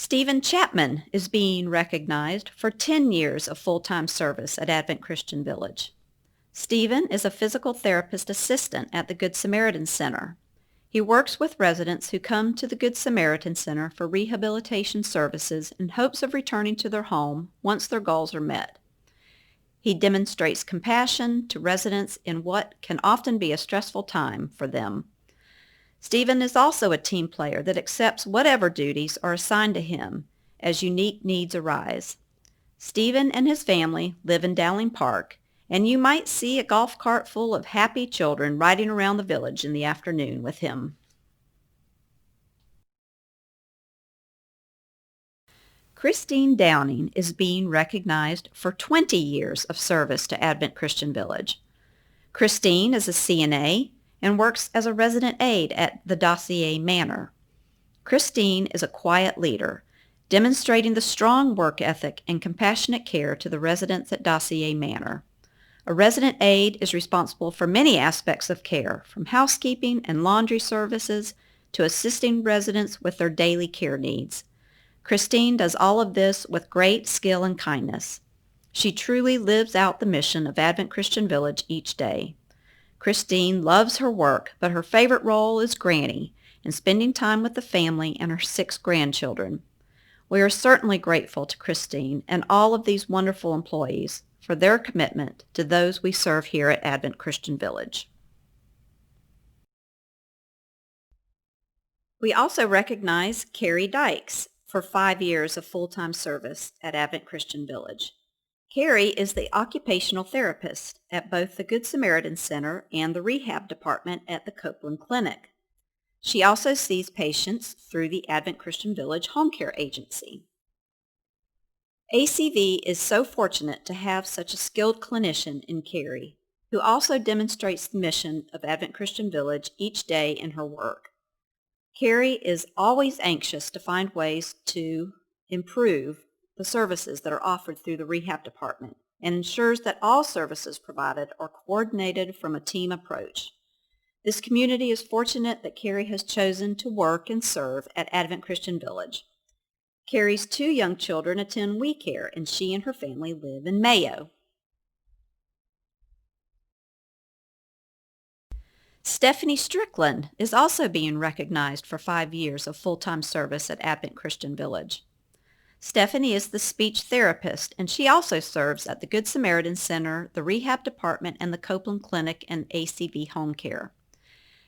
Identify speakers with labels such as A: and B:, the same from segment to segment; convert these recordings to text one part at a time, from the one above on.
A: Stephen Chapman is being recognized for 10 years of full-time service at Advent Christian Village. Stephen is a physical therapist assistant at the Good Samaritan Center. He works with residents who come to the Good Samaritan Center for rehabilitation services in hopes of returning to their home once their goals are met. He demonstrates compassion to residents in what can often be a stressful time for them. Stephen is also a team player that accepts whatever duties are assigned to him as unique needs arise. Stephen and his family live in Dowling Park, and you might see a golf cart full of happy children riding around the village in the afternoon with him. Christine Downing is being recognized for 20 years of service to Advent Christian Village. Christine is a CNA and works as a resident aide at the Dossier Manor. Christine is a quiet leader, demonstrating the strong work ethic and compassionate care to the residents at Dossier Manor. A resident aide is responsible for many aspects of care, from housekeeping and laundry services to assisting residents with their daily care needs. Christine does all of this with great skill and kindness. She truly lives out the mission of Advent Christian Village each day. Christine loves her work, but her favorite role is Granny and spending time with the family and her 6 grandchildren. We are certainly grateful to Christine and all of these wonderful employees for their commitment to those we serve here at Advent Christian Village. We also recognize Carrie Dykes for 5 years of full-time service at Advent Christian Village. Carrie is the occupational therapist at both the Good Samaritan Center and the rehab department at the Copeland Clinic. She also sees patients through the Advent Christian Village Home Care Agency. ACV is so fortunate to have such a skilled clinician in Carrie, who also demonstrates the mission of Advent Christian Village each day in her work. Carrie is always anxious to find ways to improve the services that are offered through the rehab department and ensures that all services provided are coordinated from a team approach. This community is fortunate that Carrie has chosen to work and serve at Advent Christian Village. Carrie's 2 young children attend We Care, and she and her family live in Mayo. Stephanie Strickland is also being recognized for 5 years of full-time service at Advent Christian Village. Stephanie is the speech therapist, and she also serves at the Good Samaritan Center, the Rehab Department, and the Copeland Clinic and ACV Home Care.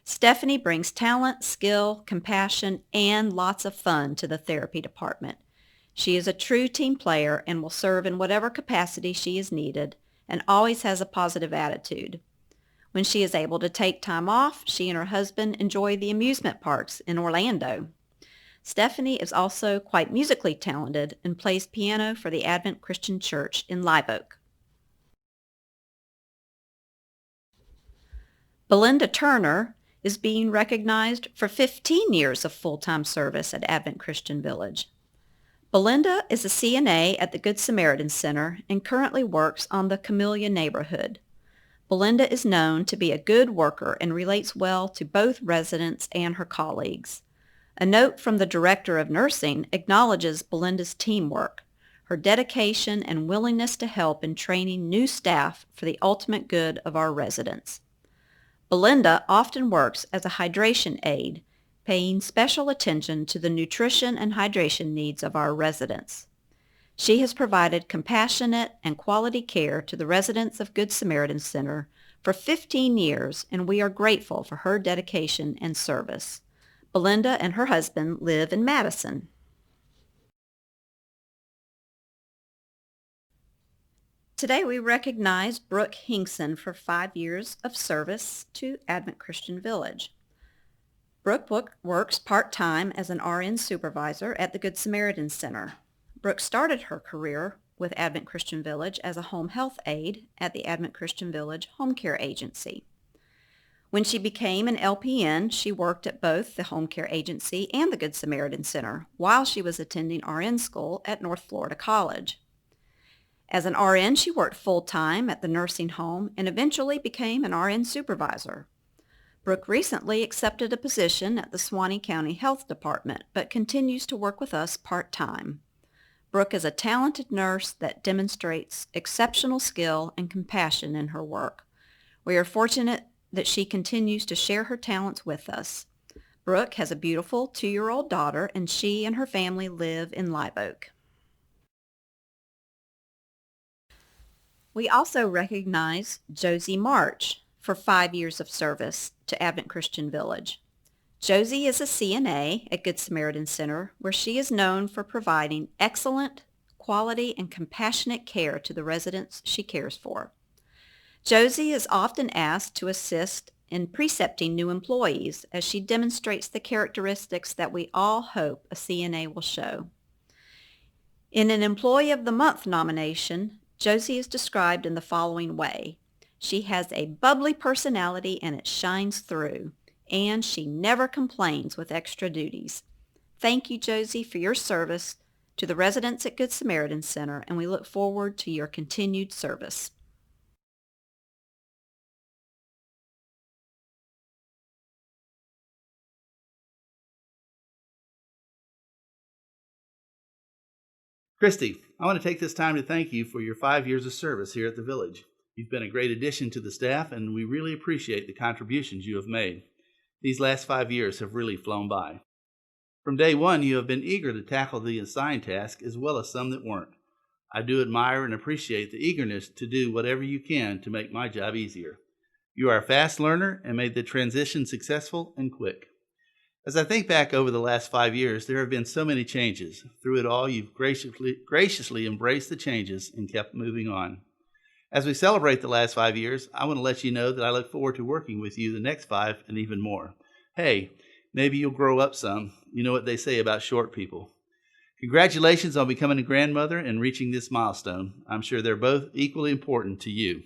A: Stephanie brings talent, skill, compassion, and lots of fun to the therapy department. She is a true team player and will serve in whatever capacity she is needed, and always has a positive attitude. When she is able to take time off, she and her husband enjoy the amusement parks in Orlando. Stephanie is also quite musically talented and plays piano for the Advent Christian Church in Live Oak. Belinda Turner is being recognized for 15 years of full-time service at Advent Christian Village. Belinda is a CNA at the Good Samaritan Center and currently works on the Camellia neighborhood. Belinda is known to be a good worker and relates well to both residents and her colleagues. A note from the Director of Nursing acknowledges Belinda's teamwork, her dedication and willingness to help in training new staff for the ultimate good of our residents. Belinda often works as a hydration aide, paying special attention to the nutrition and hydration needs of our residents. She has provided compassionate and quality care to the residents of Good Samaritan Center for 15 years, and we are grateful for her dedication and service. Belinda and her husband live in Madison. Today we recognize Brooke Hinkson for 5 years of service to Advent Christian Village. Brooke works part-time as an RN supervisor at the Good Samaritan Center. Brooke started her career with Advent Christian Village as a home health aide at the Advent Christian Village Home Care Agency. When she became an LPN, she worked at both the Home Care Agency and the Good Samaritan Center while she was attending RN school at North Florida College. As an RN, she worked full-time at the nursing home and eventually became an RN supervisor. Brooke recently accepted a position at the Suwannee County Health Department, but continues to work with us part-time. Brooke is a talented nurse that demonstrates exceptional skill and compassion in her work. We are fortunate that she continues to share her talents with us. Brooke has a beautiful 2-year-old daughter, and she and her family live in Live Oak. We also recognize Josie March for 5 years of service to Advent Christian Village. Josie is a CNA at Good Samaritan Center, where she is known for providing excellent, quality, and compassionate care to the residents she cares for. Josie is often asked to assist in precepting new employees as she demonstrates the characteristics that we all hope a CNA will show. In an Employee of the Month nomination, Josie is described in the following way. She has a bubbly personality and it shines through, and she never complains with extra duties. Thank you, Josie, for your service to the residents at Good Samaritan Center, and we look forward to your continued service.
B: Christy, I want to take this time to thank you for your 5 years of service here at the Village. You've been a great addition to the staff, and we really appreciate the contributions you have made. These last 5 years have really flown by. From day one, you have been eager to tackle the assigned task as well as some that weren't. I do admire and appreciate the eagerness to do whatever you can to make my job easier. You are a fast learner and made the transition successful and quick. As I think back over the last 5 years, there have been so many changes. Through it all, you've graciously embraced the changes and kept moving on. As we celebrate the last 5 years, I want to let you know that I look forward to working with you the next 5 and even more. Hey, maybe you'll grow up some. You know what they say about short people. Congratulations on becoming a grandmother and reaching this milestone. I'm sure they're both equally important to you.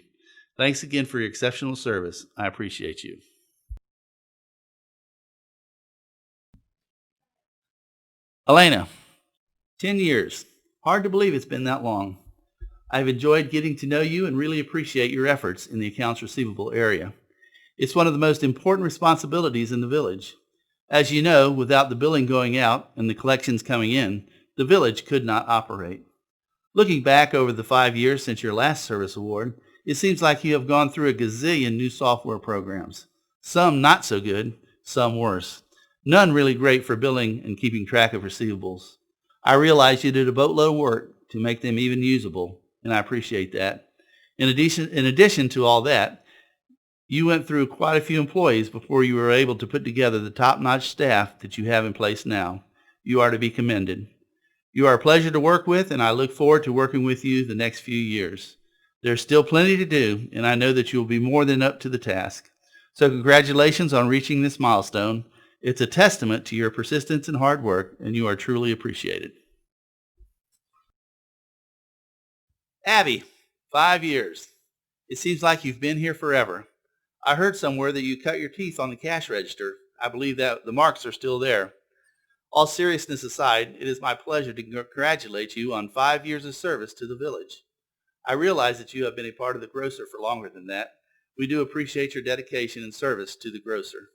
B: Thanks again for your exceptional service. I appreciate you. Elena, 10 years. Hard to believe it's been that long. I've enjoyed getting to know you and really appreciate your efforts in the accounts receivable area. It's one of the most important responsibilities in the village. As you know, without the billing going out and the collections coming in, the village could not operate. Looking back over the 5 years since your last service award, it seems like you have gone through a gazillion new software programs. Some not so good, some worse. None really great for billing and keeping track of receivables. I realize you did a boatload of work to make them even usable, and I appreciate that. In addition to all that, you went through quite a few employees before you were able to put together the top-notch staff that you have in place now. You are to be commended. You are a pleasure to work with, and I look forward to working with you the next few years. There's still plenty to do, and I know that you will be more than up to the task. So congratulations on reaching this milestone. It's a testament to your persistence and hard work, and you are truly appreciated. Abby, 5 years. It seems like you've been here forever. I heard somewhere that you cut your teeth on the cash register. I believe that the marks are still there. All seriousness aside, it is my pleasure to congratulate you on 5 years of service to the village. I realize that you have been a part of the GROCER for longer than that. We do appreciate your dedication and service to the GROCER.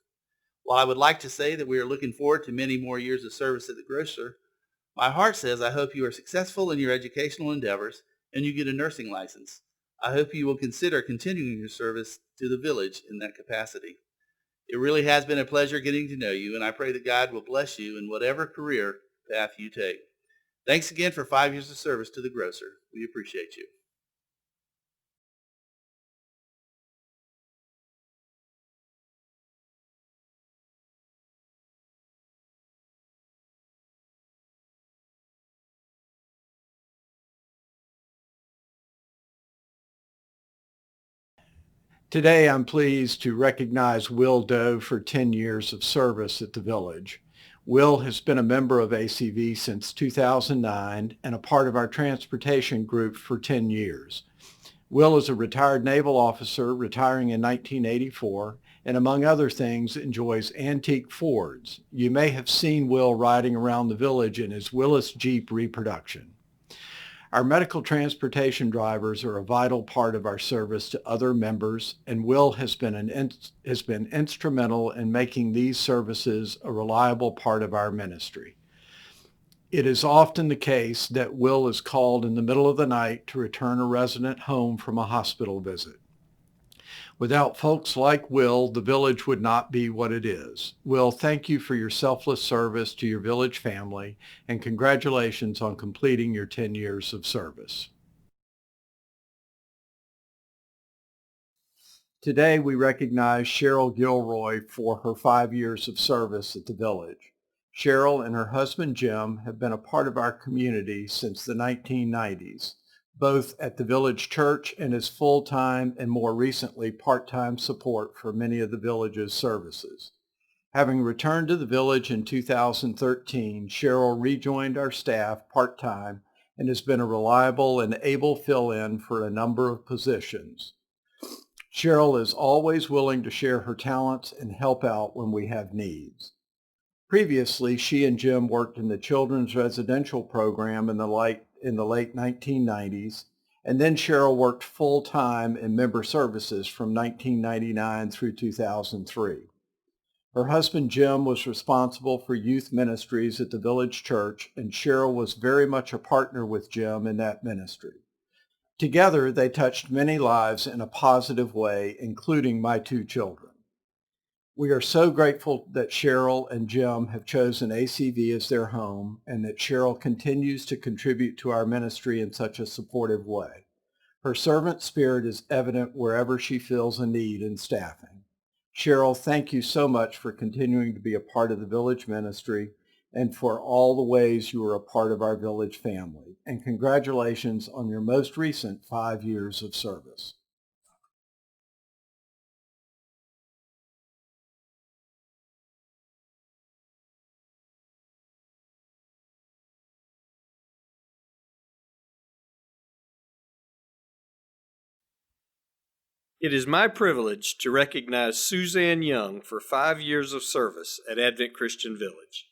B: While I would like to say that we are looking forward to many more years of service at the GROCER, my heart says I hope you are successful in your educational endeavors and you get a nursing license. I hope you will consider continuing your service to the village in that capacity. It really has been a pleasure getting to know you, and I pray that God will bless you in whatever career path you take. Thanks again for 5 years of service to the GROCER. We appreciate you.
C: Today, I'm pleased to recognize Will Doe for 10 years of service at the village. Will has been a member of ACV since 2009 and a part of our transportation group for 10 years. Will is a retired naval officer retiring in 1984 and, among other things, enjoys antique Fords. You may have seen Will riding around the village in his Willis Jeep reproduction. Our medical transportation drivers are a vital part of our service to other members, and Will has been instrumental in making these services a reliable part of our ministry. It is often the case that Will is called in the middle of the night to return a resident home from a hospital visit. Without folks like Will, the village would not be what it is. Will, thank you for your selfless service to your village family, and congratulations on completing your 10 years of service. Today, we recognize Cheryl Gilroy for her 5 years of service at the village. Cheryl and her husband Jim have been a part of our community since the 1990s. Both at the village church and as full-time and more recently part-time support for many of the village's services. Having returned to the village in 2013, Cheryl rejoined our staff part-time and has been a reliable and able fill-in for a number of positions. Cheryl is always willing to share her talents and help out when we have needs. Previously, she and Jim worked in the children's residential program in the late 1990s, and then Cheryl worked full-time in member services from 1999 through 2003. Her husband Jim was responsible for youth ministries at the village church, and Cheryl was very much a partner with Jim in that ministry. Together, they touched many lives in a positive way, including my 2 children. We are so grateful that Cheryl and Jim have chosen ACV as their home and that Cheryl continues to contribute to our ministry in such a supportive way. Her servant spirit is evident wherever she feels a need in staffing. Cheryl, thank you so much for continuing to be a part of the village ministry and for all the ways you are a part of our village family. And congratulations on your most recent 5 years of service.
D: It is my privilege to recognize Suzanne Young for 5 years of service at Advent Christian Village.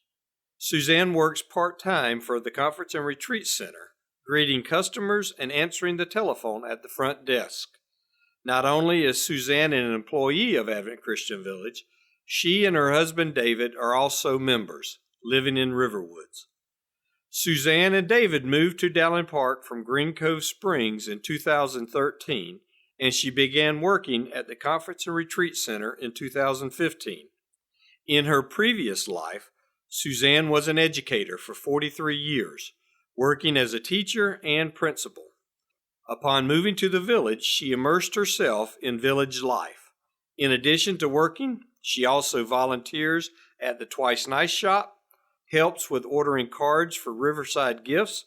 D: Suzanne works part-time for the Conference and Retreat Center, greeting customers and answering the telephone at the front desk. Not only is Suzanne an employee of Advent Christian Village, she and her husband David are also members, living in Riverwoods. Suzanne and David moved to Dowling Park from Green Cove Springs in 2013, and she began working at the Conference and Retreat Center in 2015. In her previous life, Suzanne was an educator for 43 years, working as a teacher and principal. Upon moving to the village, she immersed herself in village life. In addition to working, she also volunteers at the Twice Nice shop, helps with ordering cards for Riverside Gifts,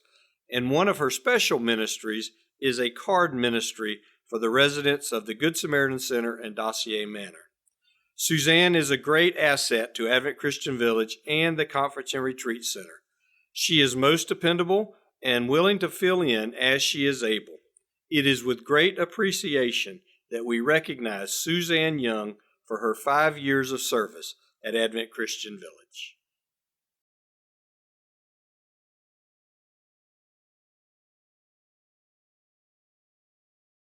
D: and one of her special ministries is a card ministry for the residents of the Good Samaritan Center and Dossier Manor. Suzanne is a great asset to Advent Christian Village and the Conference and Retreat Center. She is most dependable and willing to fill in as she is able. It is with great appreciation that we recognize Suzanne Young for her 5 years of service at Advent Christian Village.